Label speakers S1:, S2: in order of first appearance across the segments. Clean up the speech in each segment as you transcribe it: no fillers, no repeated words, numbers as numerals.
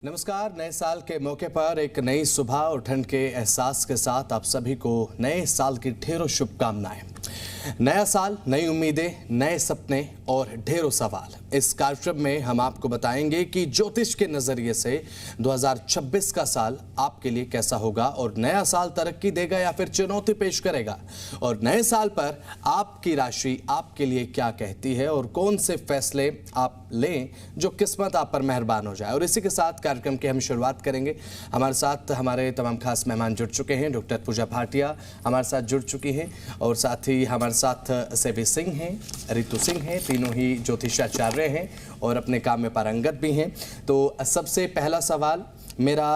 S1: नमस्कार। नए साल के मौके पर एक नई सुबह और ठंड के एहसास के साथ आप सभी को नए साल की ढेरों शुभकामनाएं। नया साल, नई उम्मीदें, नए सपने और ढेरों सवाल। इस कार्यक्रम में हम आपको बताएंगे कि ज्योतिष के नजरिए से 2026 का साल आपके लिए कैसा होगा और नया साल तरक्की देगा या फिर चुनौती पेश करेगा, और नए साल पर आपकी राशि आपके लिए क्या कहती है और कौन से फैसले आप लें जो किस्मत आप पर मेहरबान हो जाए। और इसी के साथ कार्यक्रम की हम शुरुआत करेंगे। हमारे साथ हमारे तमाम खास मेहमान जुड़ चुके हैं। डॉक्टर पूजा भाटिया हमारे साथ जुड़ चुकी हैं और साथ ही हमारे साथ सेवी सिंह हैं, रितु सिंह हैं, तीनों ही ज्योतिषाचार्य हैं और अपने काम में पारंगत भी हैं। तो सबसे पहला सवाल मेरा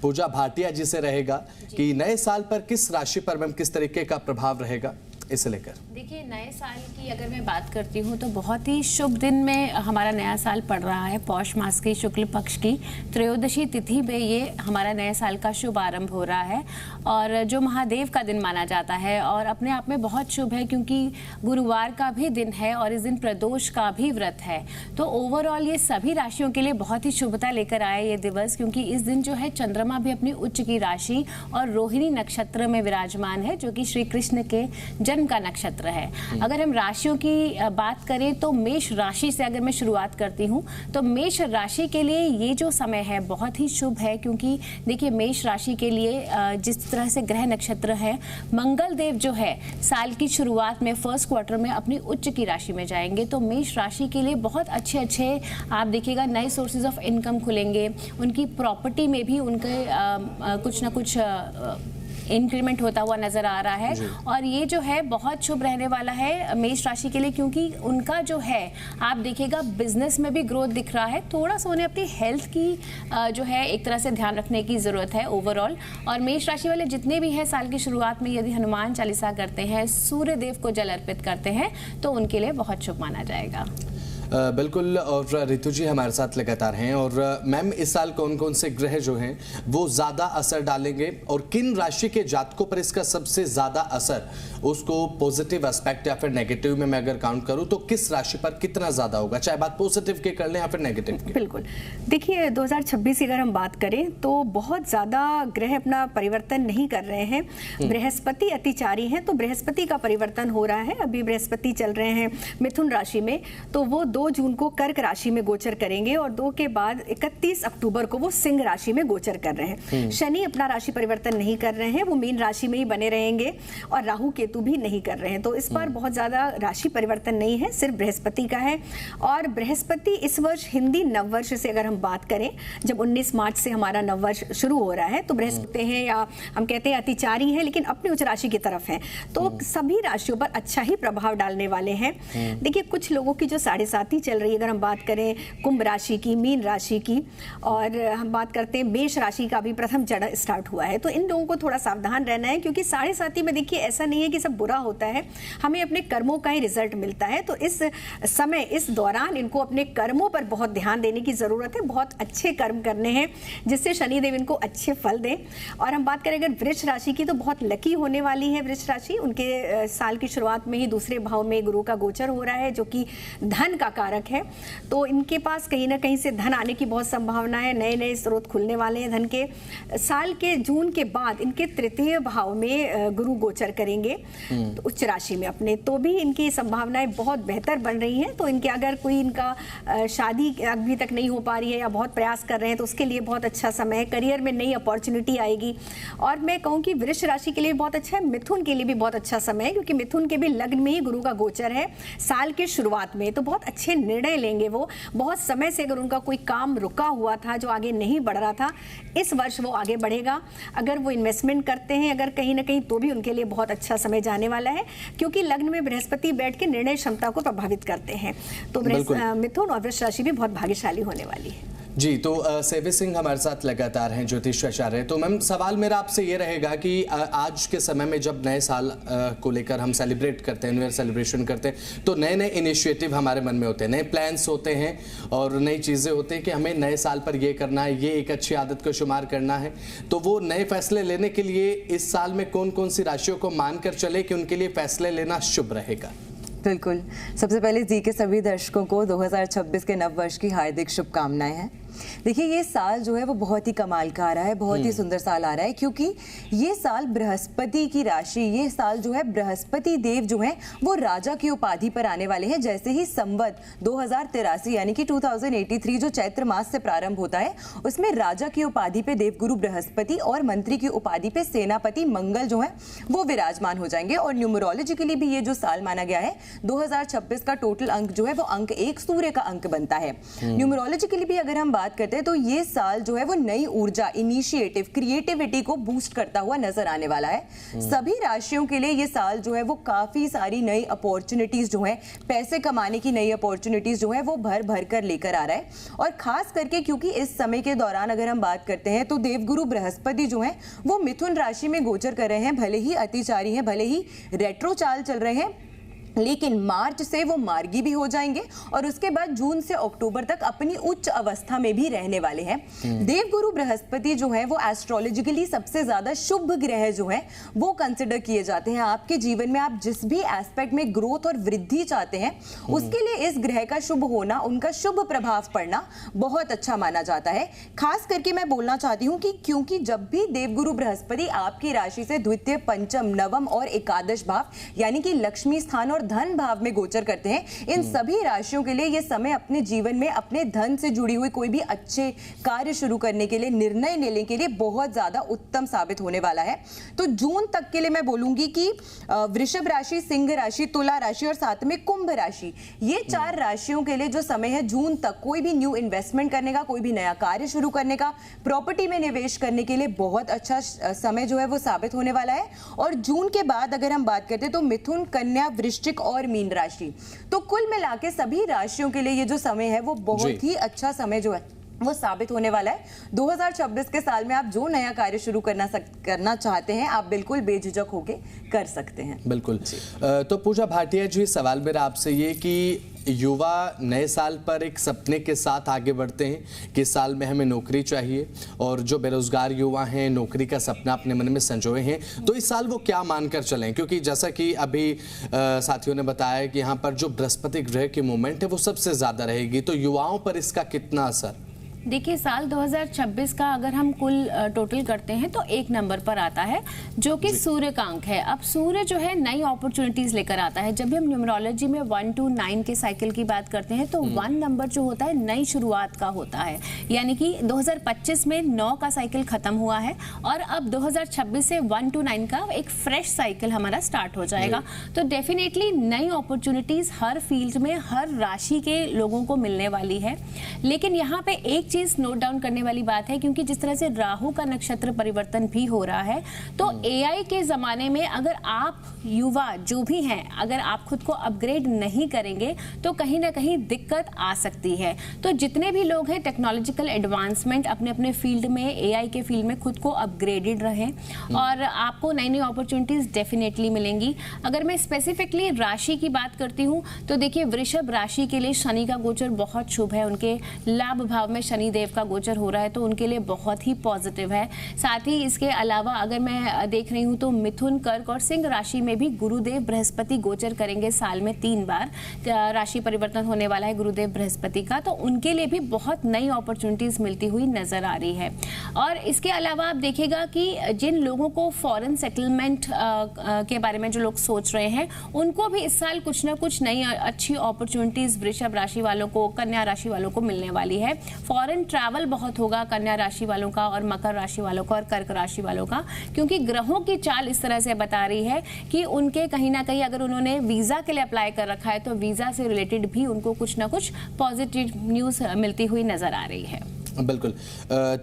S1: पूजा भाटिया जी से रहेगा कि नए साल पर किस राशि पर मैम किस तरीके का प्रभाव रहेगा, इसे लेकर।
S2: देखिए, नए साल की अगर मैं बात करती हूँ तो बहुत ही शुभ दिन में हमारा नया साल पड़ रहा है। पौष मास की शुक्ल पक्ष की त्रयोदशी तिथि पे ये हमारा नए साल का शुभ आरंभ हो रहा है और जो महादेव का दिन माना जाता है और अपने आप में बहुत शुभ है क्योंकि गुरुवार का भी दिन है और इस दिन प्रदोष का भी व्रत है। तो ओवरऑल ये सभी राशियों के लिए बहुत ही शुभता लेकर आया ये दिवस, क्योंकि इस दिन जो है चंद्रमा भी अपनी उच्च की राशि और रोहिणी नक्षत्र में विराजमान है जो कि श्री कृष्ण के जन्म का नक्षत्र है। अगर हम राशियों की बात करें तो मेष राशि से अगर मैं शुरुआत करती हूँ तो मेष राशि के लिए ये जो समय है बहुत ही शुभ है, क्योंकि देखिए मेष राशि के लिए जिस तरह से ग्रह नक्षत्र है, मंगल देव जो है साल की शुरुआत में फर्स्ट क्वार्टर में अपनी उच्च की राशि में जाएंगे। तो मेष राशि के लिए बहुत अच्छे आप देखिएगा नए सोर्सेज ऑफ इनकम खुलेंगे, उनकी प्रॉपर्टी में भी उनके कुछ ना कुछ इंक्रीमेंट होता हुआ नजर आ रहा है और ये जो है बहुत शुभ रहने वाला है मेष राशि के लिए, क्योंकि उनका जो है आप देखिएगा बिजनेस में भी ग्रोथ दिख रहा है। थोड़ा सा उन्हें अपनी हेल्थ की जो है एक तरह से ध्यान रखने की जरूरत है ओवरऑल। और मेष राशि वाले जितने भी हैं साल की शुरुआत में यदि हनुमान चालीसा करते हैं, सूर्य देव को जल अर्पित करते हैं तो उनके लिए बहुत शुभ माना जाएगा।
S1: बिल्कुल। और रितु जी हमारे साथ लगातार हैं। और मैम, इस साल कौन कौन से ग्रह जो हैं वो ज़्यादा असर डालेंगे और किन राशि के जातकों पर इसका सबसे ज़्यादा असर, उसको पॉजिटिव एस्पेक्ट या फिर नेगेटिव में मैं अगर काउंट करूं तो किस राशि पर कितना ज़्यादा होगा, चाहे बात पॉजिटिव की कर लें या फिर नेगेटिव की?
S3: बिल्कुल। देखिए 2026 की अगर हम बात करें तो बहुत ज़्यादा ग्रह अपना परिवर्तन नहीं कर रहे हैं। बृहस्पति अतिचारी हैं तो बृहस्पति का परिवर्तन हो रहा है। अभी बृहस्पति चल रहे हैं मिथुन राशि में, तो वो 2 जून को कर्क राशि में गोचर करेंगे और 2 के बाद 31 अक्टूबर को वो सिंह राशि में गोचर कर रहे हैं। शनि अपना राशि परिवर्तन नहीं कर रहे हैं, वो मीन राशि में ही बने रहेंगे और राहु केतु भी नहीं कर रहे हैं। तो इस बार बहुत ज्यादा राशि परिवर्तन नहीं है, सिर्फ बृहस्पति का है। और बृहस्पति इस वर्ष हिंदी नववर्ष से अगर हम बात करें, जब 19 मार्च से हमारा नववर्ष शुरू हो रहा है, तो बृहस्पति हैं या हम कहते हैं अतिचारी हैं लेकिन अपनी उच्च राशि की तरफ हैं, तो सभी राशियों पर अच्छा ही प्रभाव डालने वाले हैं। देखिए कुछ लोगों की जो 7.5 चल रही है, अगर हम बात करें कुंभ राशि की, मीन राशि की, और हम बात करते हैं मेष राशि का भी प्रथम चरण स्टार्ट हुआ है, तो इन लोगों को थोड़ा सावधान रहना है, क्योंकि 7.5 में देखिए ऐसा नहीं है कि सब बुरा होता है, हमें अपने कर्मों का ही रिजल्ट मिलता है। तो इस समय इस दौरान इनको अपने कर्मों पर बहुत ध्यान देने की जरूरत है, बहुत अच्छे कर्म करने हैं जिससे शनिदेव इनको अच्छे फल दें। और हम बात करें अगर वृष राशि की, तो बहुत लकी होने वाली है वृष राशि। उनके साल की शुरुआत में ही दूसरे भाव में गुरु का गोचर हो रहा है जो कि धन का कारक है, तो इनके पास कहीं ना कहीं से धन आने की बहुत संभावना है। नए नए स्रोत खुलने वाले हैं धन के। साल के जून के बाद इनके तृतीय भाव में गुरु गोचर करेंगे तो उच्च राशि में अपने, तो भी इनकी संभावनाएं बहुत बेहतर बन रही हैं। तो इनके अगर कोई इनका शादी अभी तक नहीं हो पा रही है या बहुत प्रयास कर रहे हैं तो उसके लिए बहुत अच्छा समय है। करियर में नई अपॉर्चुनिटी आएगी। और मैं कहूँ कि वृष राशि के लिए बहुत अच्छा है, मिथुन के लिए भी बहुत अच्छा समय है, क्योंकि मिथुन के भी लग्न में ही गुरु का गोचर है साल के शुरुआत में, तो बहुत अच्छे निर्णय लेंगे वो। बहुत समय से अगर उनका कोई काम रुका हुआ था जो आगे नहीं बढ़ रहा था, इस वर्ष वो आगे बढ़ेगा। अगर वो इन्वेस्टमेंट करते हैं अगर कहीं ना कहीं, तो भी उनके लिए बहुत अच्छा समय जाने वाला है, क्योंकि लग्न में बृहस्पति बैठ के निर्णय क्षमता को प्रभावित करते हैं। तो मिथुन और वृष राशि भी बहुत भाग्यशाली होने वाली है।
S1: जी, तो सेवी सिंह हमारे साथ लगातार हैं, ज्योतिषाचार्य। तो मैम सवाल मेरा आपसे ये रहेगा कि आज के समय में जब नए साल को लेकर हम सेलिब्रेट करते हैं, न्यू ईयर सेलिब्रेशन करते हैं, तो नए नए इनिशिएटिव हमारे मन में होते हैं, नए प्लान्स होते हैं और नई चीज़ें होती हैं कि हमें नए साल पर ये करना है, ये एक अच्छी आदत को शुमार करना है। तो वो नए फैसले लेने के लिए इस साल में कौन कौन सी राशियों को मानकर चले कि उनके लिए फैसले लेना शुभ रहेगा?
S4: बिल्कुल। सबसे पहले जी के सभी दर्शकों को 2026 के नव वर्ष की हार्दिक शुभकामनाएं हैं। देखिए ये साल जो है वो बहुत ही कमाल का आ रहा है, बहुत ही सुंदर साल आ रहा है, क्योंकि ये साल बृहस्पति की राशि, ये साल जो है बृहस्पति देव जो है वो राजा की उपाधि पर आने वाले हैं। जैसे ही संवत 2083 यानी कि 2083 जो चैत्र मास से प्रारंभ होता है, उसमें राजा की उपाधि पे देवगुरु बृहस्पति और मंत्री की उपाधि पे सेनापति मंगल जो है वो विराजमान हो जाएंगे। और न्यूमरोलॉजिकली भी ये जो साल माना गया है 2026 का टोटल अंक जो है वो अंक 1 सूर्य का अंक बनता है। न्यूमरोलॉजिकली भी अगर हम बात करते हैं तो ये साल जो है वो नई ऊर्जा, इनिशिएटिव, क्रिएटिविटी को बूस्ट करता हुआ नजर आने वाला है। सभी राशियों के लिए ये साल जो है वो काफी सारी नई अपॉर्चुनिटीज जो है, पैसे कमाने की नई अपॉर्चुनिटीज जो है वो भर भर कर लेकर आ रहा है। और खास करके क्योंकि इस समय के दौरान अगर हम बात करते हैं तो देवगुरु बृहस्पति जो है वो मिथुन राशि में गोचर कर रहे हैं। भले ही अतिचारी हैं, भले ही रेट्रो चाल चल रहे हैं, लेकिन मार्च से वो मार्गी भी हो जाएंगे और उसके बाद जून से अक्टूबर तक अपनी उच्च अवस्था में भी रहने वाले हैं। देवगुरु बृहस्पति जो है वो एस्ट्रोलॉजिकली सबसे ज्यादा शुभ ग्रह जो है वो कंसिडर किए जाते हैं। आपके जीवन में आप जिस भी एस्पेक्ट में ग्रोथ और वृद्धि चाहते हैं उसके लिए इस ग्रह का शुभ होना, उनका शुभ प्रभाव पड़ना बहुत अच्छा माना जाता है। खास करके मैं बोलना चाहती हूँ कि क्योंकि जब भी देवगुरु बृहस्पति आपकी राशि से द्वितीय, पंचम, नवम और एकादश भाव यानी कि लक्ष्मी स्थान और धन भाव में गोचर करते हैं, इन सभी राशियों के लिए ये समय अपने जीवन में अपने धन से जुड़ी हुई कोई भी अच्छे कार्य शुरू करने के लिए, निर्णय लेने के लिए बहुत ज्यादा उत्तम साबित होने वाला है। तो जून तक के लिए मैं बोलूंगी कि वृषभ राशि, सिंह राशि, तुला राशि और साथ में कुंभ राशि, ये 4 राशियों के लिए जो समय है जून तक कोई भी न्यू इन्वेस्टमेंट करने का, कोई भी नया कार्य शुरू करने का, प्रॉपर्टी में निवेश करने के लिए बहुत अच्छा समय जो है वो साबित होने वाला है। और जून के बाद अगर हम बात करते हैं तो मिथुन, कन्या, वृश्चिक और मीन राशि, तो कुल मिला के सभी राशियों के लिए ये जो समय है वो बहुत ही अच्छा समय जो है वो साबित होने वाला है। 2026 के साल में आप जो नया कार्य शुरू करना चाहते हैं आप बिल्कुल बेझिझक होके कर सकते हैं।
S1: बिल्कुल। तो पूजा भाटिया जी, सवाल मेरा आपसे ये कि युवा नए साल पर एक सपने के साथ आगे बढ़ते हैं कि साल में हमें नौकरी चाहिए, और जो बेरोजगार युवा हैं नौकरी का सपना अपने मन में संजोए हैं, तो इस साल वो क्या मानकर चलें? क्योंकि जैसा कि अभी साथियों ने बताया कि यहाँ पर जो बृहस्पति ग्रह की मूवमेंट है वो सबसे ज़्यादा रहेगी, तो युवाओं पर इसका कितना असर?
S2: देखिए साल 2026 का अगर हम कुल टोटल करते हैं तो 1 नंबर पर आता है जो कि सूर्य का अंक है। अब सूर्य जो है नई अपॉर्चुनिटीज लेकर आता है। जब भी हम न्यूमरोलॉजी में 1 to 9 के साइकिल की बात करते हैं तो 1 नंबर जो होता है नई शुरुआत का होता है, यानी कि 2025 में 9 का साइकिल खत्म हुआ है और अब 2026 से 1 to 9 का एक फ्रेश साइकिल हमारा स्टार्ट हो जाएगा। तो डेफिनेटली नई अपॉर्चुनिटीज हर फील्ड में, हर राशि के लोगों को मिलने वाली है। लेकिन यहाँ पे एक चीज नोट डाउन करने वाली बात है, क्योंकि जिस तरह से राहु का नक्षत्र परिवर्तन भी हो रहा है, तो एआई के जमाने में अगर आप युवा जो भी हैं, अगर आप खुद को अपग्रेड नहीं करेंगे तो कहीं ना कहीं दिक्कत आ सकती है। तो जितने भी लोग हैं टेक्नोलॉजिकल एडवांसमेंट अपने अपने फील्ड में, एआई के फील्ड में खुद को अपग्रेडेड रहें और आपको नई नई अपॉर्चुनिटीज डेफिनेटली मिलेंगी। अगर मैं स्पेसिफिकली राशि की बात करती हूँ तो देखिए वृषभ राशि के लिए शनि का गोचर बहुत शुभ है। उनके लाभ भाव में शनि देव का गोचर हो रहा है तो उनके लिए बहुत ही पॉजिटिव है। साथ ही इसके अलावा अगर मैं देख रही हूँ तो मिथुन, कर्क और सिंह राशि में भी गुरुदेव बृहस्पति गोचर करेंगे। साल में 3 बार राशि परिवर्तन होने वाला है गुरुदेव बृहस्पति का, तो उनके लिए भी बहुत नई अपॉर्चुनिटीज मिलती हुई नजर आ रही है। और इसके अलावा आप देखिएगा कि जिन लोगों को फॉरेन सेटलमेंट के बारे में जो लोग सोच रहे हैं उनको भी इस साल कुछ ना कुछ नई अच्छी अपॉर्चुनिटीज वृषभ राशि वालों को, कन्या राशि वालों को मिलने वाली है। फॉरेन ट्रैवल बहुत होगा कन्या राशि वालों का और मकर राशि वालों का और कर्क राशि वालों का, क्योंकि ग्रहों की चाल इस तरह से बता रही है कि उनके कहीं ना कहीं अगर उन्होंने वीजा के लिए अप्लाई कर रखा है तो वीजा से रिलेटेड भी उनको कुछ ना कुछ पॉजिटिव न्यूज मिलती हुई नजर आ रही है।
S1: बिल्कुल।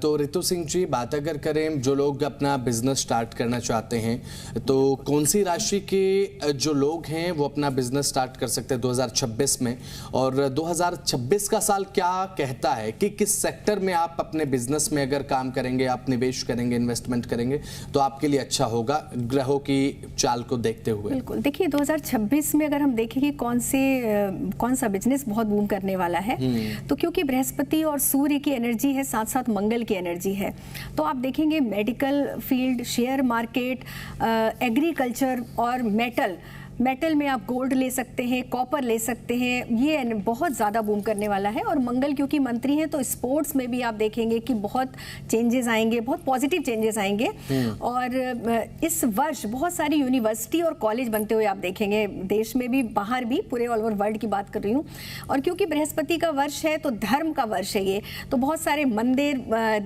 S1: तो रितु सिंह जी, बात अगर करें जो लोग अपना बिजनेस स्टार्ट करना चाहते हैं तो कौन सी राशि के जो लोग हैं वो अपना बिजनेस स्टार्ट कर सकते हैं 2026 में, और 2026 का साल क्या कहता है कि किस सेक्टर में आप अपने बिजनेस में अगर काम करेंगे, आप निवेश करेंगे, इन्वेस्टमेंट करेंगे तो आपके लिए अच्छा होगा ग्रहों की चाल को देखते हुए?
S3: बिल्कुल। देखिए 2026 में अगर हम देखें कि कौन सा बिजनेस बहुत बूम करने वाला है, तो क्योंकि बृहस्पति और सूर्य की एनर्जी है, साथ साथ मंगल की एनर्जी है, तो आप देखेंगे medical field, share market, agriculture और मेटल, मेटल में आप गोल्ड ले सकते हैं, कॉपर ले सकते हैं, ये बहुत ज़्यादा बूम करने वाला है। और मंगल क्योंकि मंत्री हैं तो स्पोर्ट्स में भी आप देखेंगे कि बहुत चेंजेस आएंगे, बहुत पॉजिटिव चेंजेस आएंगे। और इस वर्ष बहुत सारी यूनिवर्सिटी और कॉलेज बनते हुए आप देखेंगे, देश में भी बाहर भी, पूरे ऑल ओवर वर्ल्ड की बात कर रही हूँ। और क्योंकि बृहस्पति का वर्ष है तो धर्म का वर्ष है ये, तो बहुत सारे मंदिर,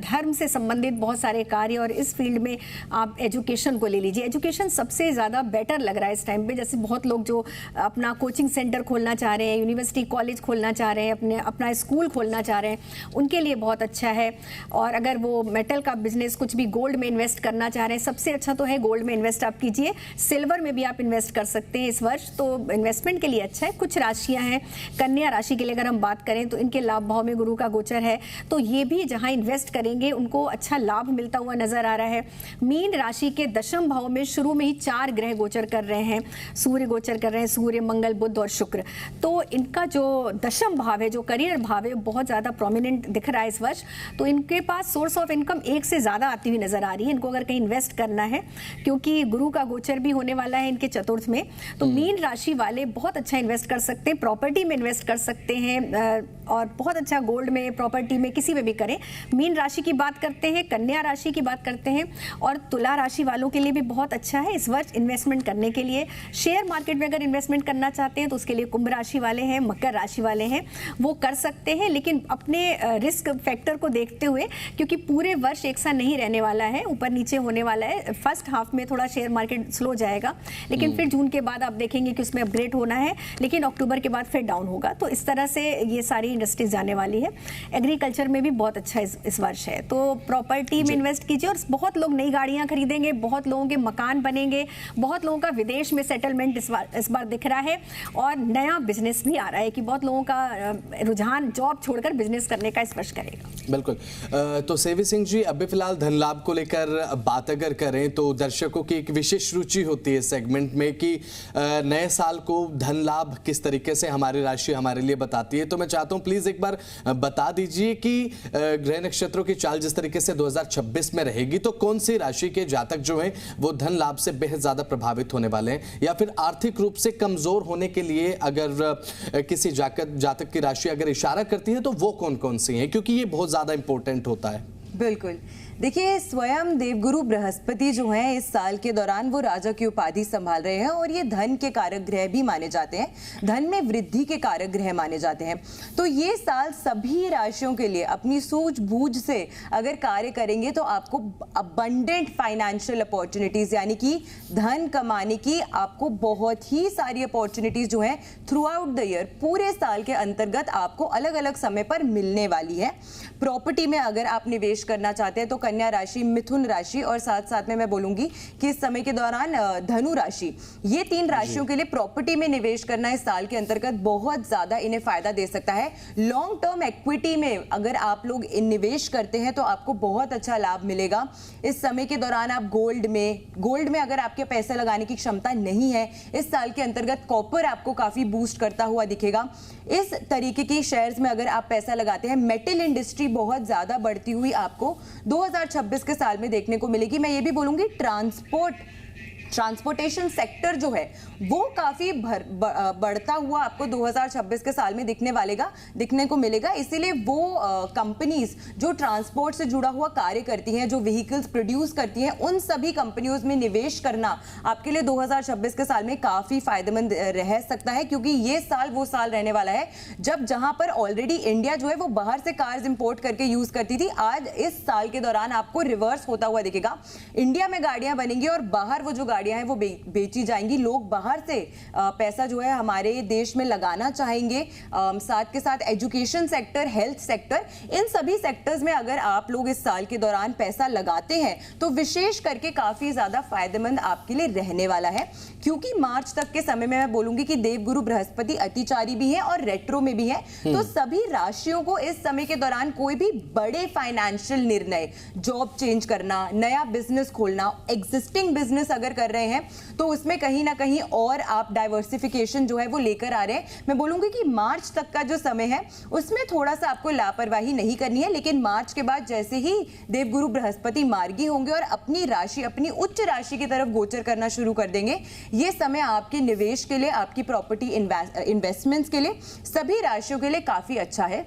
S3: धर्म से संबंधित बहुत सारे कार्य। और इस फील्ड में आप एजुकेशन को ले लीजिए, एजुकेशन सबसे ज़्यादा बेटर लग रहा है इस टाइम पे। जैसे बहुत लोग जो अपना कोचिंग सेंटर खोलना चाह रहे हैं, यूनिवर्सिटी कॉलेज खोलना चाह रहे हैं, अपना स्कूल खोलना चाह रहे हैं, उनके लिए बहुत अच्छा है। और अगर वो मेटल का बिजनेस, कुछ भी गोल्ड में इन्वेस्ट करना चाह रहे हैं, सबसे अच्छा तो है गोल्ड में इन्वेस्ट आप कीजिए। सिल्वर में भी आप इन्वेस्ट कर सकते हैं इस वर्ष, तो इन्वेस्टमेंट के लिए अच्छा है। कुछ राशियां हैं, कन्या राशि के लिए अगर हम बात करें तो इनके लाभ भाव में गुरु का गोचर है, तो ये भी जहां इन्वेस्ट करेंगे उनको अच्छा लाभ मिलता हुआ नजर आ रहा है। मीन राशि के दशम भाव में शुरू में ही 4 ग्रह गोचर कर रहे हैं, सूर्य गोचर कर रहे हैं, सूर्य, मंगल, बुध और शुक्र। तो इनका जो दशम भाव है, जो करियर भाव है, बहुत ज़्यादा प्रोमिनेंट दिख रहा है इस वर्ष। तो इनके पास सोर्स ऑफ इनकम एक से ज़्यादा आती हुई नजर आ रही है। इनको अगर कहीं इन्वेस्ट करना है, क्योंकि गुरु का गोचर भी होने वाला है इनके चतुर्थ में, तो मीन राशि वाले बहुत अच्छा इन्वेस्ट कर सकते हैं, प्रॉपर्टी में इन्वेस्ट कर सकते हैं, और बहुत अच्छा गोल्ड में, प्रॉपर्टी में, किसी में भी करें। मीन राशि की बात करते हैं, कन्या राशि की बात करते हैं, और तुला राशि वालों के लिए भी बहुत अच्छा है इस वर्ष इन्वेस्टमेंट करने के लिए। शेयर मार्केट में अगर इन्वेस्टमेंट करना चाहते हैं तो उसके लिए कुंभ राशि वाले हैं, मकर राशि वाले हैं, वो कर सकते हैं, लेकिन अपने रिस्क फैक्टर को देखते हुए, क्योंकि पूरे वर्ष एक सा नहीं रहने वाला है, ऊपर नीचे होने वाला है। फर्स्ट हाफ में थोड़ा शेयर मार्केट स्लो जाएगा, लेकिन फिर जून के बाद आप देखेंगे कि उसमें अपग्रेड होना है, लेकिन अक्टूबर के बाद फिर डाउन होगा। तो इस तरह से ये सारी इंडस्ट्रीज जाने वाली है। एग्रीकल्चर में भी बहुत अच्छा इस वर्ष है, तो प्रॉपर्टी में इन्वेस्ट कीजिए। और बहुत लोग नई गाड़ियां खरीदेंगे, बहुत लोगों के मकान बनेंगे, बहुत लोगों का विदेश में सेटलमेंट इस बार दिख रहा है, और नया बिजनेस भी आ रहा है कि बहुत लोगों का रुझान जॉब छोड़कर बिजनेस करने का इस वर्ष करेगा।
S1: बिल्कुल। तो सेवी सिंह जी, अभी फिलहाल धन लाभ को लेकर बात अगर करें तो दर्शकों की एक विशेष रुचि होती है सेगमेंट में कि नए साल को धन लाभ किस तरीके से हमारी राशि हमारे लिए बताती है। तो मैं चाहता हूं प्लीज एक बार बता दीजिए कि ग्रह नक्षत्रों की चाल जिस तरीके से 2026 में रहेगी, तो कौन सी राशि के जातक जो हैं वो धन लाभ से बेहद ज्यादा प्रभावित होने वाले हैं, या फिर आर्थिक रूप से कमजोर होने के लिए अगर किसी जातक की राशि अगर इशारा करती है तो वो कौन कौन सी हैं, क्योंकि ये बहुत ज्यादा इंपॉर्टेंट होता है।
S4: बिल्कुल, देखिए स्वयं देवगुरु बृहस्पति जो हैं इस साल के दौरान वो राजा की उपाधि संभाल रहे हैं, और ये धन के कारक ग्रह भी माने जाते हैं, धन में वृद्धि के कारक ग्रह माने जाते हैं। तो ये साल सभी राशियों के लिए अपनी सूझबूझ से अगर कार्य करेंगे तो आपको अबंडेंट फाइनेंशियल अपॉर्चुनिटीज, यानी कि धन कमाने की आपको बहुत ही सारी अपॉर्चुनिटीज जो है थ्रू आउट द ईयर, पूरे साल के अंतर्गत आपको अलग अलग समय पर मिलने वाली है। प्रॉपर्टी में अगर आप निवेश करना चाहते हैं तो कन्या राशि, मिथुन राशि, और साथ साथ में मैं बोलूंगी कि इस समय के दौरान धनु राशि, ये 3 राशियों के लिए प्रॉपर्टी में निवेश करना इस साल के अंतर्गत बहुत ज्यादा इन्हें फायदा दे सकता है। लॉन्ग टर्म इक्विटी में अगर आप लोग निवेश करते हैं तो आपको बहुत अच्छा लाभ मिलेगा इस समय के दौरान। आप गोल्ड में अगर आपके पैसे लगाने की क्षमता नहीं है, इस साल के अंतर्गत कॉपर आपको काफी बूस्ट करता हुआ दिखेगा। इस तरीके की शेयर्स में अगर आप पैसा लगाते हैं, मेटल इंडस्ट्री बहुत ज्यादा बढ़ती हुई आपको 2026 के साल में देखने को मिलेगी। मैं ये भी बोलूंगी ट्रांसपोर्टेशन सेक्टर जो है वो काफी बढ़ता हुआ आपको 2026 के साल में दिखने को मिलेगा। इसीलिए वो कंपनीज जो ट्रांसपोर्ट से जुड़ा हुआ कार्य करती हैं, जो व्हीकल्स प्रोड्यूस करती हैं, उन सभी कंपनियों में निवेश करना आपके लिए 2026 के साल में काफी फायदेमंद रह सकता है, क्योंकि ये साल वो साल रहने वाला है जहां पर ऑलरेडी इंडिया जो है वो बाहर से कार्स इंपोर्ट करके यूज करती थी। आज इस साल के दौरान आपको रिवर्स होता हुआ दिखेगा। इंडिया में गाड़ियां बनेंगी और बाहर वो जो गाड़ियां हैं वो बेची जाएंगी। लोग बाहर से पैसा जो है हमारे देश में लगाना चाहेंगे। साथ के साथ एजुकेशन सेक्टर, हेल्थ सेक्टर, इन सभी सेक्टर्स में अगर आप लोग इस साल के दौरान पैसा लगाते हैं तो विशेष करके काफी ज्यादा फायदेमंद आपके लिए रहने वाला है, क्योंकि मार्च तक के समय में मैं बोलूंगी कि देवगुरु बृहस्पति अतिचारी भी है और रेट्रो में भी है। तो सभी राशियों को इस समय के दौरान कोई भी बड़े फाइनेंशियल निर्णय, जॉब चेंज करना, नया बिजनेस खोलना, एग्जिस्टिंग बिजनेस अगर कर रहे हैं तो उसमें कहीं ना कहीं और आप डाइवर्सिफिकेशन जो है वो लेकर आ रहे हैं। मैं बोलूंगी कि मार्च तक का जो समय है उसमें थोड़ा सा आपको लापरवाही नहीं करनी है, लेकिन मार्च के बाद जैसे ही देवगुरु बृहस्पति मार्गी होंगे और अपनी राशि, अपनी उच्च राशि की तरफ गोचर करना शुरू कर देंगे, ये समय आपके निवेश के लिए, आपकी प्रॉपर्टी इन्वेस्टमेंट्स के लिए, सभी राशियों के लिए काफी अच्छा है।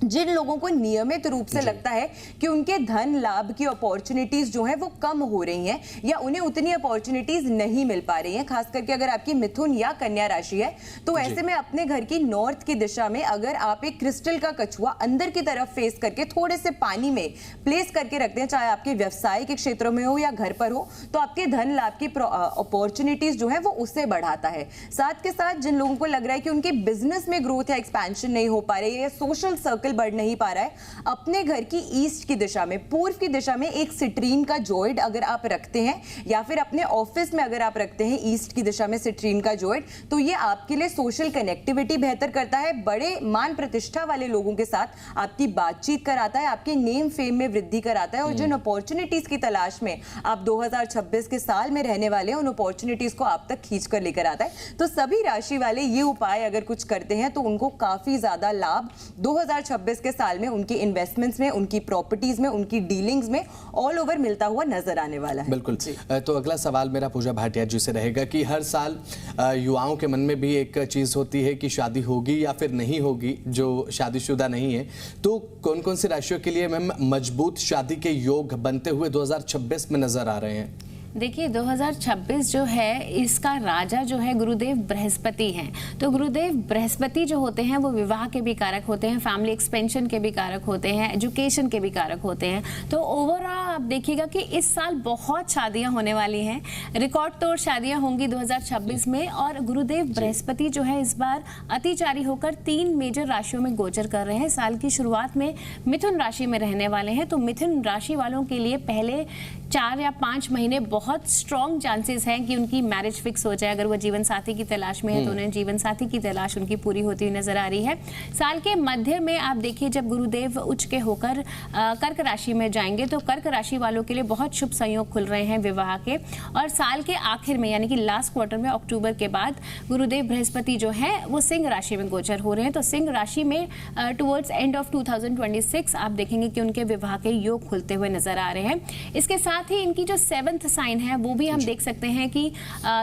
S4: जिन लोगों को नियमित रूप से लगता है कि उनके धन लाभ की अपॉर्चुनिटीज जो है वो कम हो रही हैं या उन्हें उतनी अपॉर्चुनिटीज नहीं मिल पा रही हैं, खास करके अगर आपकी मिथुन या कन्या राशि है, तो ऐसे में अपने घर की नॉर्थ की दिशा में अगर आप एक क्रिस्टल का कछुआ अंदर की तरफ फेस करके थोड़े से पानी में प्लेस करके रखते हैं, चाहे आपके व्यवसाय के क्षेत्रों में हो या घर पर हो, तो आपके धन लाभ की अपॉर्चुनिटीज जो है वो उससे बढ़ाता है। साथ के साथ जिन लोगों को लग रहा है कि उनके बिजनेस में ग्रोथ या एक्सपेंशन नहीं हो पा रही है, सोशल सर्कल बढ़ नहीं पा रहा है, अपने घर की ईस्ट की दिशा में, पूर्व की दिशा में एक सिट्रीन का जॉइंट अगर आप रखते हैं या फिर अपने ऑफिस में अगर आप रखते हैं ईस्ट की दिशा में सिट्रीन का जॉइंट, तो ये आपके लिए सोशल कनेक्टिविटी बेहतर करता है, बड़े मान प्रतिष्ठा वाले लोगों के साथ आपकी बातचीत कराता है, आपके नेम फेम में वृद्धि कराता है और जिन अपॉर्चुनिटीज की तलाश में आप 2026 के साल में रहने वाले हैं, उन अपॉर्चुनिटीज को आप तक खींच कर लेकर आता है। तो सभी राशि वाले ये उपाय अगर कुछ करते हैं तो उनको काफी ज्यादा लाभ 2026 के साल में उनकी इन्वेस्टमेंट्स में, उनकी प्रॉपर्टीज में, उनकी डीलिंग्स में ऑल ओवर मिलता हुआ नजर आने वाला है।
S1: बिल्कुल। तो अगला सवाल मेरा पूजा भाटिया जी से रहेगा कि हर साल युवाओं के मन में भी एक चीज होती है कि शादी होगी या फिर नहीं होगी, जो शादीशुदा नहीं है, तो कौन कौन सी राशियों के लिए मैम मजबूत शादी के योग बनते हुए 2026 में नजर आ रहे हैं?
S2: देखिए 2026 जो है इसका राजा जो है गुरुदेव बृहस्पति हैं। तो गुरुदेव बृहस्पति जो होते हैं वो विवाह के भी कारक होते हैं, फैमिली एक्सपेंशन के भी कारक होते हैं, एजुकेशन के भी कारक होते हैं। तो ओवरऑल आप देखिएगा कि इस साल बहुत शादियां होने वाली हैं, रिकॉर्ड तोड़ शादियां होंगी 2026 में। और गुरुदेव बृहस्पति जो है इस बार अतिचारी होकर 3 मेजर राशियों में गोचर कर रहे हैं। साल की शुरुआत में मिथुन राशि में रहने वाले हैं। तो मिथुन राशि वालों के लिए पहले 4 या 5 महीने बहुत स्ट्रॉन्ग चांसेस हैं कि उनकी मैरिज फिक्स हो जाए। अगर वो जीवन साथी की तलाश में है तो उन्हें जीवन साथी की तलाश उनकी पूरी होती हुई नजर आ रही है। साल के मध्य में आप देखिए जब गुरुदेव उच्च के होकर कर्क राशि में जाएंगे तो कर्क राशि वालों के लिए बहुत शुभ संयोग खुल रहे हैं विवाह के। और साल के आखिर में यानी कि लास्ट क्वार्टर में अक्टूबर के बाद गुरुदेव बृहस्पति जो है वो सिंह राशि में गोचर हो रहे हैं। तो सिंह राशि में टुवर्ड्स एंड ऑफ 2026 आप देखेंगे कि उनके विवाह के योग खुलते हुए नजर आ रहे हैं। इसके साथ ही इनकी जो 7th साइन है वो भी हम देख सकते हैं कि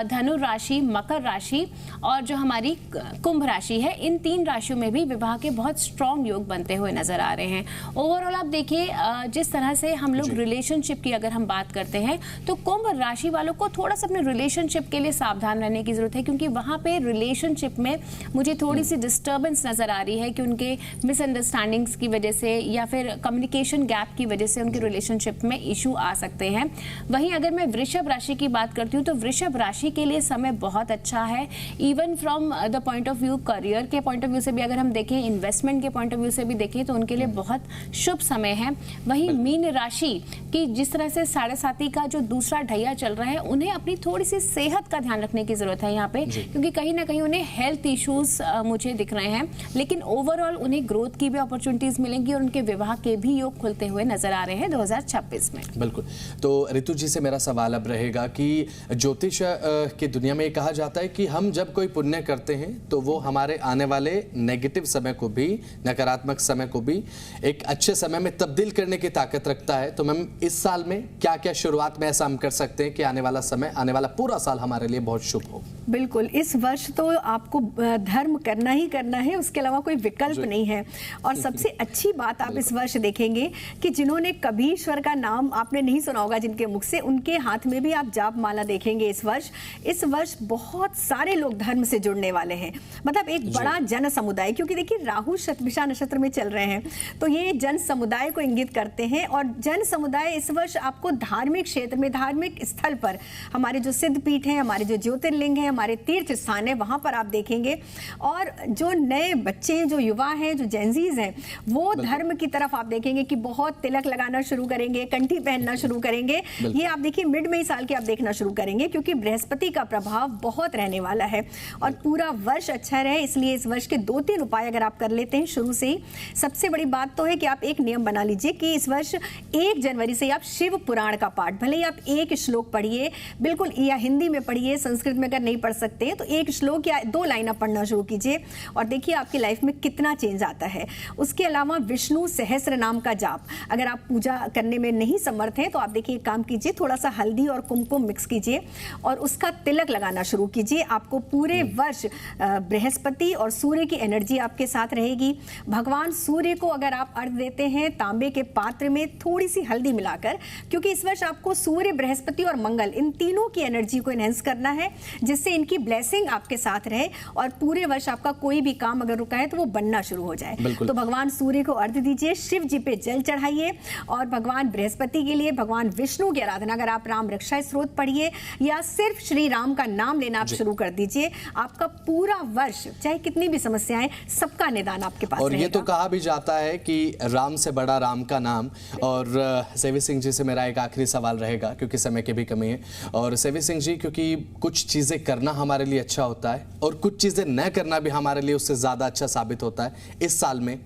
S2: धनु राशि, मकर राशि और जो हमारी कुंभ राशि है, इन 3 राशियों में भी विवाह के बहुत स्ट्रॉन्ग योग बनते हुए नजर आ रहे हैं। ओवरऑल आप देखिए जिस तरह से हम लोग रिलेशनशिप की अगर हम बात करते हैं तो कुंभ राशि वालों को थोड़ा सा अपने रिलेशनशिप के लिए सावधान रहने की जरूरत है, क्योंकि वहां पे रिलेशनशिप में मुझे थोड़ी सी डिस्टर्बेंस नजर आ रही है कि उनके मिसअंडरस्टैंडिंग्स की वजह से या फिर कम्युनिकेशन गैप की वजह से उनके रिलेशनशिप में इशू आ सकते हैं। वहीं अगर मैं वृषभ राशि की बात करती हूँ तो वृषभ राशि के लिए समय बहुत अच्छा है। Even from the point of view, career के पॉइंट ऑफ व्यू से भी अगर हम देखें, इन्वेस्टमेंट के पॉइंट ऑफ व्यू से भी देखें तो उनके लिए बहुत शुभ समय है। वहीं मीन राशि की जिस तरह से 7.5 का जो दूसरा ढैया चल रहा है, उन्हें अपनी थोड़ी सी सेहत का ध्यान रखने की जरूरत है यहाँ पे, क्योंकि कहीं ना कहीं उन्हें हेल्थ इश्यूज मुझे दिख रहे हैं। लेकिन ओवरऑल उन्हें ग्रोथ की भी अपॉर्चुनिटीज मिलेंगी और उनके विवाह के भी योग खुलते हुए नजर आ रहे हैं 2026 में।
S1: बिल्कुल। तो ऋतु जी से मेरा सवाल अब रहेगा कि ज्योतिष की दुनिया में ये कहा जाता है कि हम जब कोई पुण्य करते हैं तो वो हमारे आने वाले नेगेटिव समय को भी, नकारात्मक समय को भी एक अच्छे समय में तब्दील करने की ताकत रखता है। तो मैम इस साल में क्या क्या शुरुआत में ऐसा हम कर सकते हैं कि आने वाला समय, आने वाला पूरा साल हमारे लिए बहुत शुभ हो?
S3: बिल्कुल, इस वर्ष तो आपको धर्म करना ही करना है, उसके अलावा कोई विकल्प नहीं है। और सबसे अच्छी बात आप इस वर्ष देखेंगे कि जिन्होंने कभी ईश्वर का नाम आपने नहीं सुना होगा जिनके मुख से, उनके हाथ में भी आप जाप माला देखेंगे इस वर्ष। इस वर्ष बहुत सारे लोग धर्म से जुड़ने वाले हैं, मतलब एक बड़ा जन समुदाय, क्योंकि देखिए राहु शतभिषा नक्षत्र में चल रहे हैं तो ये जन समुदाय को इंगित करते हैं। और जन समुदाय इस वर्ष आपको धार्मिक क्षेत्र में, धार्मिक स्थल पर, हमारे जो सिद्ध पीठ हैं, हमारे जो ज्योतिर्लिंग हैं, हमारे तीर्थ स्थान है, वहां पर आप देखेंगे। और जो नए बच्चे हैं, जो युवा हैं, जो जेंजीज हैं, वो धर्म की तरफ आप देखेंगे कि बहुत तिलक लगाना शुरू करेंगे, कंठी पहनना शुरू करेंगे। ये आप देखिए मिड में साल के आप देखना शुरू करेंगे, क्योंकि बृहस्पति का प्रभाव बहुत रहने वाला है और पूरा वर्ष अच्छा रहे। इसलिए इस वर्ष के 2-3 उपाय अगर आप कर लेते हैं शुरू से ही, सबसे बड़ी बात तो है कि आप एक नियम बना लीजिए कि इस वर्ष 1 जनवरी से जैसे आप शिव पुराण का पाठ, भले ही आप एक श्लोक पढ़िए, बिल्कुल, या हिंदी में पढ़िए, संस्कृत में अगर नहीं पढ़ सकते हैं तो एक श्लोक या 2 लाइन आप पढ़ना शुरू कीजिए और देखिए आपकी लाइफ में कितना चेंज आता है। उसके अलावा विष्णु सहस्त्र नाम का जाप, अगर आप पूजा करने में नहीं समर्थ हैं तो आप देखिए एक काम कीजिए, थोड़ा सा हल्दी और कुमकुम मिक्स कीजिए और उसका तिलक लगाना शुरू कीजिए। आपको पूरे वर्ष बृहस्पति और सूर्य की एनर्जी आपके साथ रहेगी। भगवान सूर्य को अगर आप अर्घ देते हैं तांबे के पात्र में थोड़ी सी हल्दी मिलाकर, क्योंकि इस वर्ष आपको सूर्य, बृहस्पति और मंगल, इन तीनों की एनर्जी को एनहेंस करना है, जिससे इनकी ब्लेसिंग आपके साथ रहे और पूरे वर्ष आपका कोई भी काम अगर रुका है तो वो बनना शुरू हो जाए। तो भगवान सूर्य को अर्घ दीजिए, शिव जी पे जल चढ़ाइए और भगवान बृहस्पति के लिए भगवान विष्णु की आराधना, अगर आप राम रक्षा स्तोत्र पढ़िए या सिर्फ श्री राम का नाम लेना आप शुरू कर दीजिए, आपका पूरा वर्ष चाहे कितनी भी समस्याएं, सबका निदान आपके पास
S1: और
S3: रहेगा।
S1: ये तो कहा भी जाता है कि राम से बड़ा राम का नाम। और सेवी सिंह जी से मेरा एक आखिरी सवाल रहेगा, क्योंकि समय की भी कमी है। और सेवी सिंह जी, क्योंकि कुछ चीज़ें करना हमारे लिए अच्छा होता है और कुछ चीज़ें न करना भी हमारे लिए उससे ज़्यादा अच्छा साबित होता है, इस साल में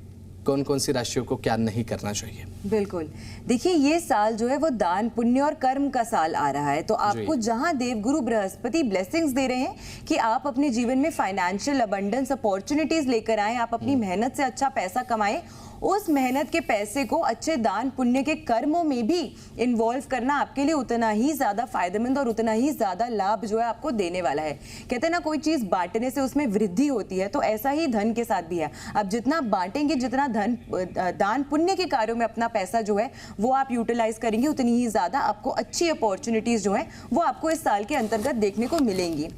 S1: कौन कौन सी राशियों को क्या नहीं करना चाहिए?
S4: बिल्कुल, देखिए ये साल जो है वो दान, पुण्य और कर्म का साल आ रहा है। तो आपको जहां देवगुरु बृहस्पति ब्लेसिंग्स दे रहे हैं कि आप अपने जीवन में फाइनेंशियल अबंडेंस, अपॉर्चुनिटीज लेकर आए, आप अपनी मेहनत से अच्छा पैसा कमाएं, उस मेहनत के पैसे को अच्छे दान पुण्य के कर्मों में भी इन्वॉल्व करना आपके लिए उतना ही ज्यादा फायदेमंद और उतना ही ज्यादा लाभ जो है आपको देने वाला है। कहते हैं ना, कोई चीज बांटने से उसमें वृद्धि होती है, तो ऐसा ही धन के साथ भी है। आप जितना बांटेंगे, जितना धन दान पुण्य के कार्यों में अपना पैसा जो है वो आप यूटिलाइज करेंगे, उतनी ही ज्यादा आपको अच्छी अपॉर्चुनिटीज जो है वो आपको इस साल के अंतर्गत देखने को मिलेंगी।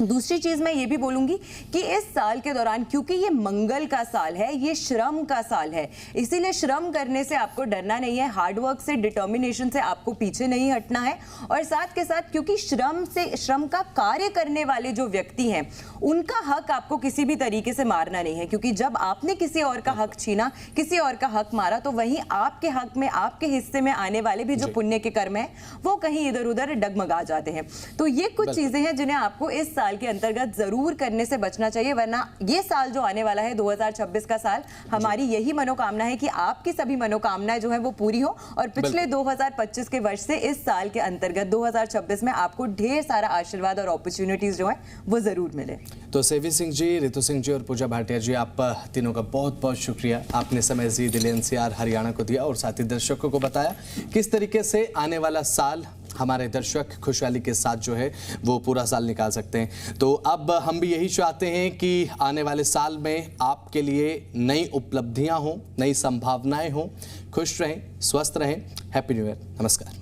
S4: दूसरी चीज मैं ये भी बोलूंगी कि इस साल के दौरान, क्योंकि ये मंगल का साल है, ये श्रम का साल है, इसीलिए श्रम करने से आपको डरना नहीं है, हार्डवर्क से, डिटर्मिनेशन से आपको पीछे नहीं हटना है। और साथ के साथ, क्योंकि श्रम का कार्य करने वाले जो व्यक्ति हैं उनका हक आपको किसी भी तरीके से मारना नहीं है, क्योंकि जब आपने किसी और का हक छीना, किसी और का हक मारा, तो वहीं आपके हक में, आपके हिस्से में आने वाले भी जो पुण्य के कर्म है वो कहीं इधर उधर डगमगा जाते हैं। तो ये कुछ चीजें हैं जिन्हें आपको इस साल के अंतर्गत जरूर करने से बचना चाहिए, वरना ये साल जो आने वाला है 2026 का साल, हमारी यही मनोकामना है कि आपकी सभी मनोकामनाएं जो है वो पूरी हो और पिछले 2025 के वर्ष से इस साल के अंतर्गत 2026 में आपको ढेर सारा आशीर्वाद और अपॉर्चुनिटीज जो है वो जरूर मिले।
S1: तो सेवी सिंह जी, रितु सिंह जी और पूजा भाटिया जी, आप तीनों का बहुत बहुत शुक्रिया। आपने समय जी दिल्ली NCR हरियाणा को दिया और साथ ही दर्शकों को बताया किस तरीके से आने वाला साल हमारे दर्शक खुशहाली के साथ जो है वो पूरा साल निकाल सकते हैं। तो अब हम भी यही चाहते हैं कि आने वाले साल में आपके लिए नई उपलब्धियां हों, नई संभावनाएं हों। खुश रहें, स्वस्थ रहें। Happy new year. नमस्कार।